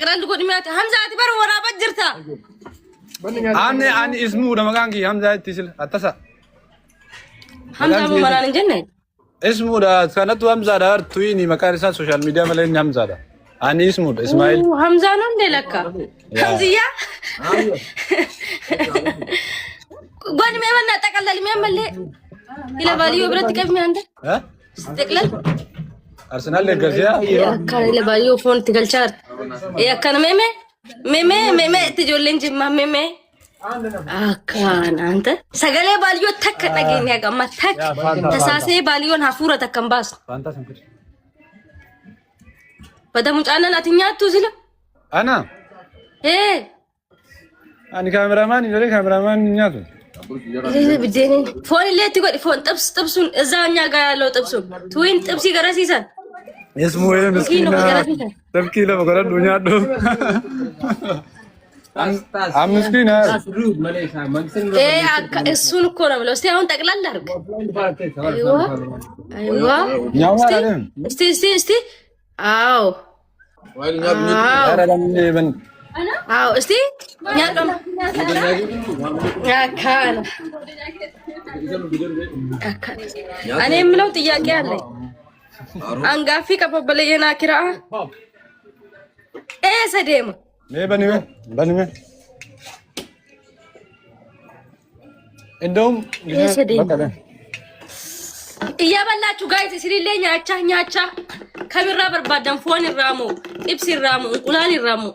تقرأ لقول ميات همزة اعتبر ورا بجرتها أنا اسمه ده مكانك همزة تسل أتصل همزة مو مران جنة اسمه ده كانت همزة ده تويني مكان سوشيال ميديا ملين همزة ده أنا اسمه ده إسماعيل همزة نون لك همزية قول مي وانا تقلل مي ملي إلى باليو برت كيف مي عندك ها استقلال أرسنال لقزيا كان إلى باليو فون تقل شار يا كان ميمي تجولين جمع ميمي كان أنت سجله باليو تك نجين يا جماعة تك تساسي باليو نافورة تكم باس بدأ مش أنا لا تنيا توزيله أنا إيه أنا كاميرامان يجري كاميرامان نياتو ليه بديني فون اللي تقول فون تبسون إزاي قالوا تبسون توين تبسي كراسيسان اسمه إيه مسكين تبكي له بقرا الدنيا دو am مسكين إيه السون كونا ملو استي هون تقلل لك أيوة نعم استي أو أو استي نعم يا كان أنا ملو تيجي على أنغافي كبابلينا كرا إيه سديم ليه بني عندهم إيه سديم يا بلاتو جايز سيري لي نياچا كاميرا بربادن فون الرامو ابسي الرامو قلال الرامو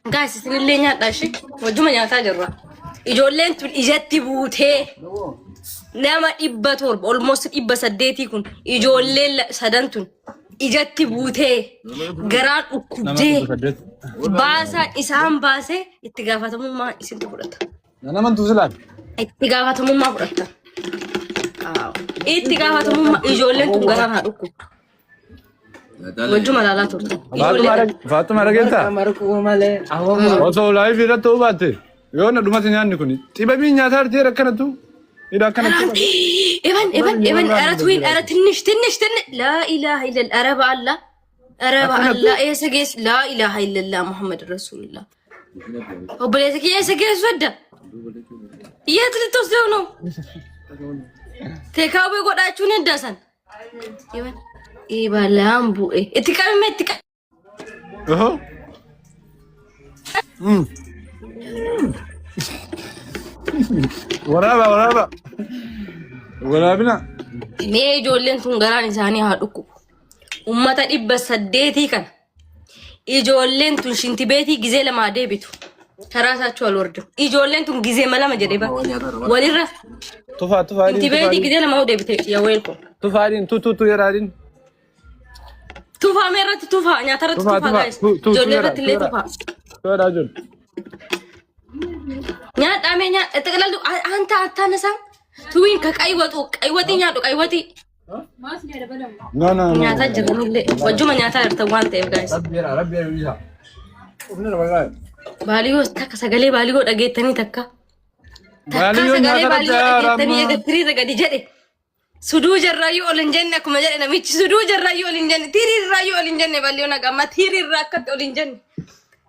جايز سيري لي نياطاشي وجما نياتا جرا اجولين تون اجتي بوته نما ابتور almost ابسديتي كون اجولين سدنتون اجتي بوته غران اكوجي باسا اسام باسه اتغافتمو ما اسنت فرتا انا من توزلان اتغافتمو ما فرتا اتغافتمو اجولين تون غران هادوكو وجو ملالا تورتا فاطمه رجلتا مركو ماله وصو لايف يرا تو باتي يونا دوماتي نيان كوني تيبي نياتار تي ركنتو إذا كانت إبن أرتوين أرتنش لا إله إلا الأرب الله أرب الله إيه سجيس لا إله إلا الله محمد رسول الله وبليتك إيه سجيس ودا إيه تلتصدونه تكاو بيقول أشون الدسن إبن إبلام بو إيه اتكلم متك ورابنا مي جولين تونغران إنساني هادوكو أمتا إبا سديتي كان إجولين تون شنتي بيتي جزي لما ديبتو تراسا تشوال وردو إجولين تون جزي ملا مجربا وليرا تفا شنتي بيتي جزي لما ديبتو يا ويلكم تفارين تو يرارين توفا ميرات توفا نياترا توفا جايز جولين رتلي توفا تو راجل نيات أمي نيات تقلل أنت أتانسا توين كك أيوتي نياتو أيوتي لا نياتا جرم اللي وجوما نياتا ارتوان تيب جايز ربي باليو تك سغالي باليو دغيتني تك باليو دغيتني يغتري دغدي جدي سدو جرايو اولنجن كما جدنا ميچ سدو جرايو اولنجن تيري رايو اولنجن باليو نغما تيري راكت اولنجن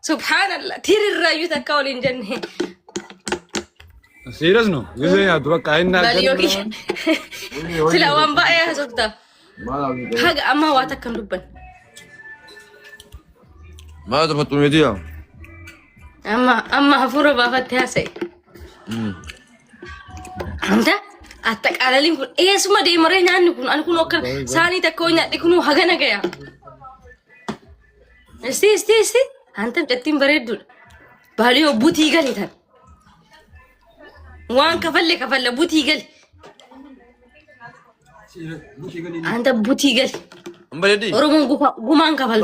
سبحان الله تيري رايو تك اولنجن سيريس نو يزي يا بقى ان باليو كي سلاوان بقى يا زوجتا حاجه اما واتك كندبن ما تفتون ميديا اما هفورة بافتها سي انت اتقاللين كون ايه سما دي مرينا انكون انكون وكل ساني تكوينا ديكونو هغنا غيا استي انت بتتين بريد باليو بوتي غليتان وان كفل بوتي غلي انت بوتي غلي امبلدي اورمون غومان كفل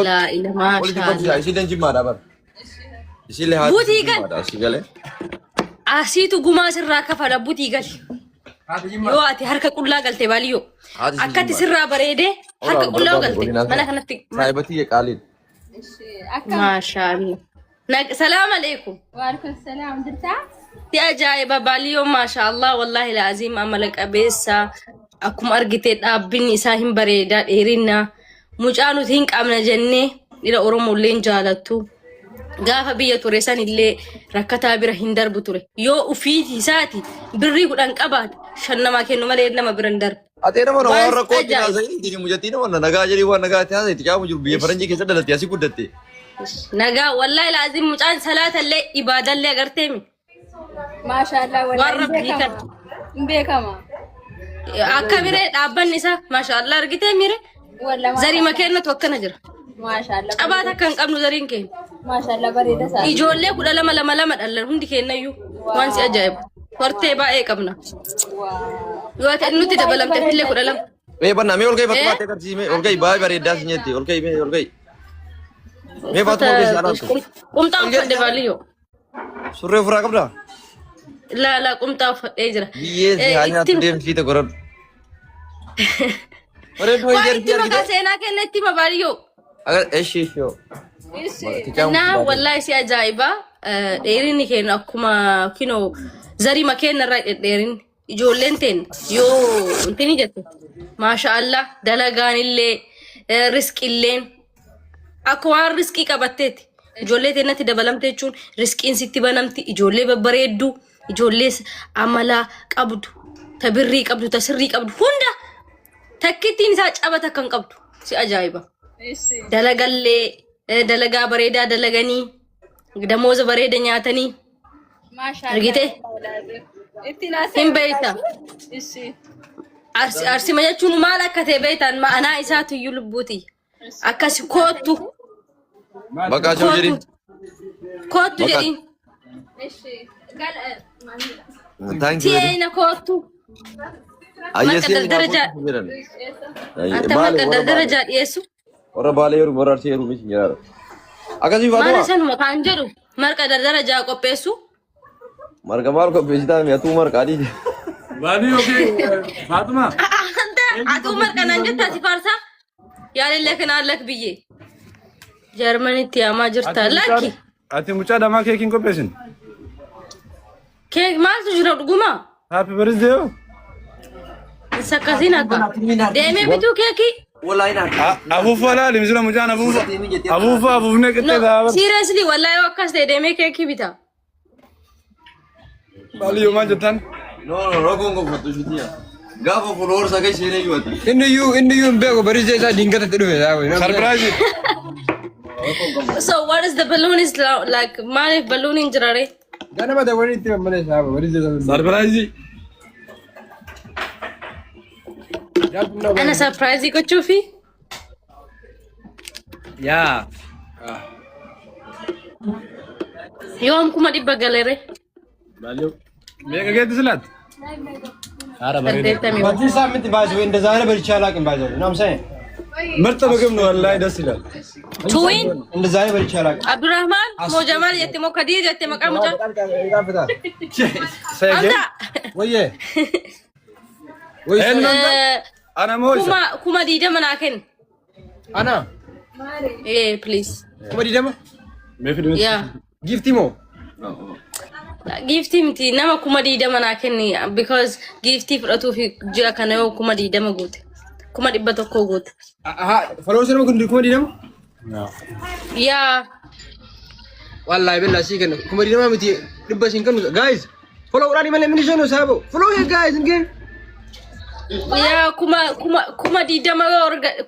لا اله ما شاء الله سيدن جيما دابر سيله هات بوتي غل سيغله اسيتو غوما سرا كفل بوتي غلي يو اتي حركه قلا غلتي باليو اكاتي سرا بريده حركه قلا غلتي انا كنت صاحبتي يقالين ما شاء الله السلام عليكم وعليكم السلام درتا يا جايبه باليو ما شاء الله والله العظيم املك ابيسا اكم ارغيتي دابني ساهم بريدا ديرينا مجانو تين قامنا جني dhiira Oromolleen jaalattu gaafa biyya ture san illee rakkataa bira hin darbu ture yoo ufiiti isaati birrii kudhan qabaate shan namaa kennu malee nama bira hin darbu. Ate nama warra kooti naasanii dini mujattiin wanna nagaa jedhii waan nagaa ta'e itti caamu jiru biyya faranjii keessa dhalate asii guddatte. Nagaa wallahi laazim mucaan salaatallee ibaadallee agartee mi. Maashaallah warra biikan beekama. Akka biree dhaabbanni isaa maashaallah argitee mire zarii makeenatu akkana jira. Maashaallah. Cabaata akka hin qabnu zariin keenya. Maashaallah bareeda isaa. Ijoollee 12 dhallan hundi kennayyuu waan si ajaa'ibu. Hortee baay'ee qabna. Yoo ta'e nuti dabalamte illee 12. Banna mee ol gahi bakka baatee karsiisee ol gahi baay'ee bareedaa si nyetti ol gahi mee ol gahi. Mee baatu ol gahi alaatu. Qumxaa uffadhe baaliyyoo. Surree ofirraa qabdaa? La qumxaa uffadhee jira. Biyyee si haa nyaattu deemsiite godhadhu. Bareedu waa itti maqaa seenaa kenna itti hima baaliyyoo. Agar eeshi yoo. Naa wallahi si ajaa'iba dheerinni keenya akkuma kinoo zarii makeenya irraa dheerinni ijoolleen teen yoo intini jette maashaallah dalagaan illee riskilleen akka waan riskii qabatteeti ijoollee teenatti dabalamte jechuun riskiin sitti banamti ijoollee babbareedduu ijoollee amala qabdu ta birrii qabdu ta sirrii qabdu hunda takkittiin isaa cabata kan qabdu si ajaa'iba. Dalagallee dalagaa bareedaa dalaganii damooza bareeda nyaatanii argite hin beekta arsima jechuun maal akka ta'e beektan ma'anaa isaatu iyyuu lubbuuti akkas koottu Bakka jiru jedhin. Koottu jedhin tiyeena koottu marqa darajaa anta marqa darajaa dhiyeessu Orang balik rumah orang sih rumah sini ada. Akan sih Fatima. Mana sana makan jeru marqa darajaa qopheessu. Marga qopheessi taa'e atu marga adi. Bali oke Fatima. Atu marqa nan jetta si farsa. Yaalillee kana allak biyye. Jarmanitti amaa jirta lakki. Ati mucaa damaa keekiin qopheessin. Keek maaltu jira dhuguma? Happy birthday. Sakkasiin akka. Deemee bituu keekii. Wallahi nak. Afuufa laali misira mucaan afuufa afuufne qixxee taa'aa. Seriously wallahi akkas ta'e deemee keekii bita. Bali yoo maal jettan? No, rogoon qofatu shutiya. Gaafa followers akka isheen eeyyatu. Inni iyyuu hin beeku bariisee isaa diingatatti dhufe yaa. Surprise. So what is the balloon is like maaliif balloon hin jirare? Ganama daawwanii itti mammalee isaa bariisee isaa. Surprise. Ana surprise gochuufi? Yaa. Yoom kuma dhibba galere? Bali meeqa geetti silaat? Ara bareeda. Bajji isaa miti baasuu እንደዛ አይነት በልቼ አላውቅም ባይዘው ነው ምሳዬ ምርጥ ምግብ ነው ወላሂ ደስ ይላል። Tuwin? እንደዛ አይነት በልቼ አላውቅም። Abdurrahman moo Jamal jette moo Kadir jette maqaa mucaa? Anta ወየ ወይ Ana moosa. kuma diidama naa kenna. አና Please. kuma diidama Meefidus. Yeah. ጊፍቲ ሞ Giftii miti nama kuma diidama naa kenni because giftii fudhatuuf ji'a kana yoo kuma diidama guute. Kuma 100 guute. aha followers nama kun kuma diidama Yeah. wallahi billahi shi kana kuma diidama miti dibba shin kanu guys follow urani male min shono sabo follow here guys nge Yeah, kuma diidama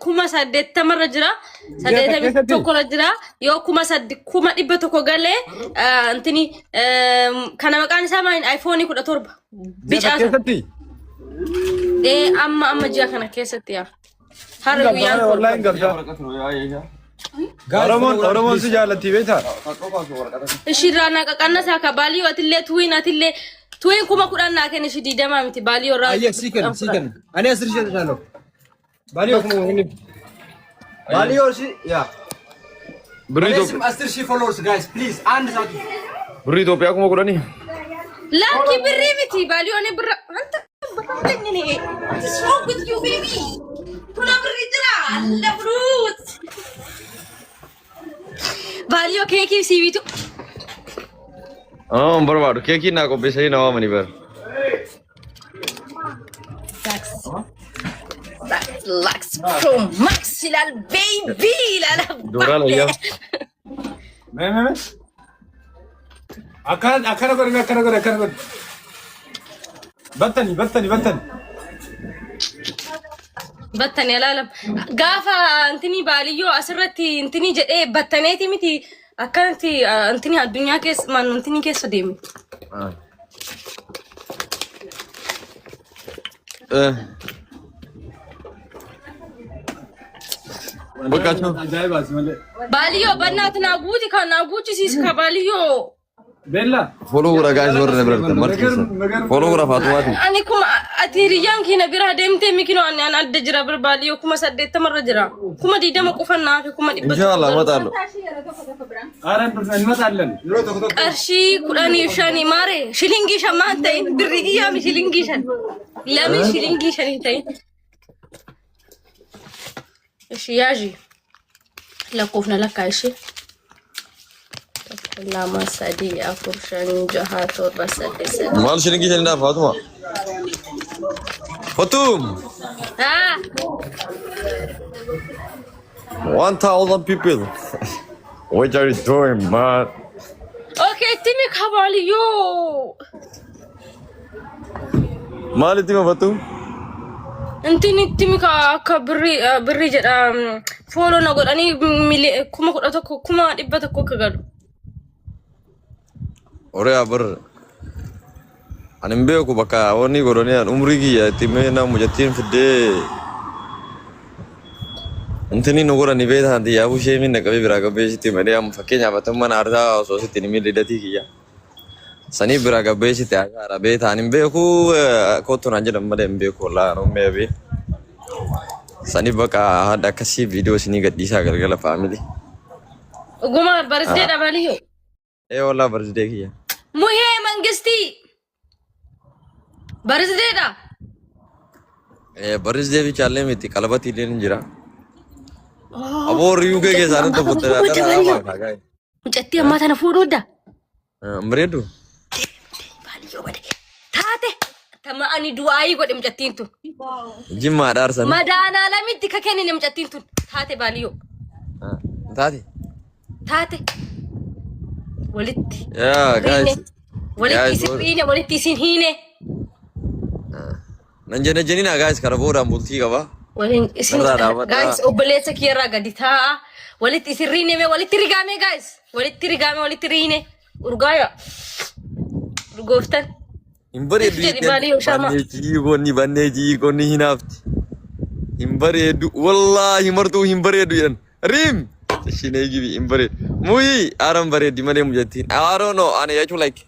kuma 80 jira. 81 jira. Yoo kuma 100 galee antini kana maqaan isaa maal iPhone 17 bica Keessatti. amma ji'a kana keessatti yaa. Har guyyaan Wallahi hin galcha. Oromoon si jaalatti beektaa? ishirraa naa qaqannasaa ka baalii atillee atillee tuwiin kuma 10 naa kenni shi diidama miti baalii irraa. ayya si kana ani asir shi tano baliyo kuma ngini baliyo shi ya Birrii asir shi followers guys please and satu Itoophiyaa kuma kudhanii. Lakki birrii miti baalii oni birra. Anta birra ni what's wrong with you baby? Kuna birrii jira alla fruit. Baalii keekii siibitu. Barbaadu keekii naa qopheessanii na waamanii bara. Lux Pro Max ይላል ቤቢ ይላል ዶራል አያ ምን አካና ጎር በተኒ በተን ያላለም ጋፋ እንትኒ ባልዮ አስረቲ እንትኒ ጀዴ በተኔቲ ሚቲ አካንቲ እንትኒ አዱኛ ኬስ ማን እንትኒ ኬስ ደሚ በቃቸው ባልዮ በእናትና ጉቲ ካናጉቺ ሲስካ ባልዮ ቤላ ፎሎ ወራ ጋይስ ወር ነበር ፎሎ ወራ ፋቱማቲ ani kuma atiriyan kina bira demte mikino an adde jira bir baaliyo kuma sadde tamarra jira kuma didama qufanna kuma dibba ኢንሻአላህ እመጣለሁ አረን እንመጣለን ቀርሺ ኩዳኒ ሻኒ ማሬ ሽሊንጊ ሸማንተይ ብሪጊያ ሽሊንጊ ሸን ለምን ሽሊንጊ ሸን ይታይ እሺ ያጂ ለቆፍና ለካይሽ ላማ ሳዲ አፍርሻን ጃሃቶ በሰደሰ ማል ሽልንጊ ተንዳ ፋቱማ ፋቱም 1000 people what are you doing man okay timi kabaliyo ማለት ነው ፋቱም እንትን timi ka birri jeda follow na godani kuma kudato kuma dibbata ko kagalu ore aber animbe ko baka woni goroni an umri gi yatime na mujatin fide anteni nogora ni beda handi ya bu shemi na kabe biraga be shiti mari am fakenya batam man arda so siti ni mi lidati kiya sani biraga be shiti aga arabe ta animbe ko to nanje dambe mbe ko la no mebe sani baka hada kasi video sini gadisa galgala family guma birthday da baliyo wala birthday kiya muhe mangisti birthday da birthday bi challe miti kalabati len jira abo riuge ke saran to putra da ba mucatti amma tana fudoda mredu baliyo bade taate tama ani duai gode mucattin tu jimma dar san madana lamiti ka kenni mucattin tu taate baliyo taate walitti yeah guys walitti sirine walitti sinhine nanjana janina guys karabora multi gaba walin isin guys obelesa kira gadita walitti sirine me walitti rigame guys walitti rigame walitti rine urgaya urgoftan imbare du baneji goni hinafti imbare du wallahi martu imbare du yan rim shine gibi imbare muy aram bare di mane mujatin I don't know ana yachu like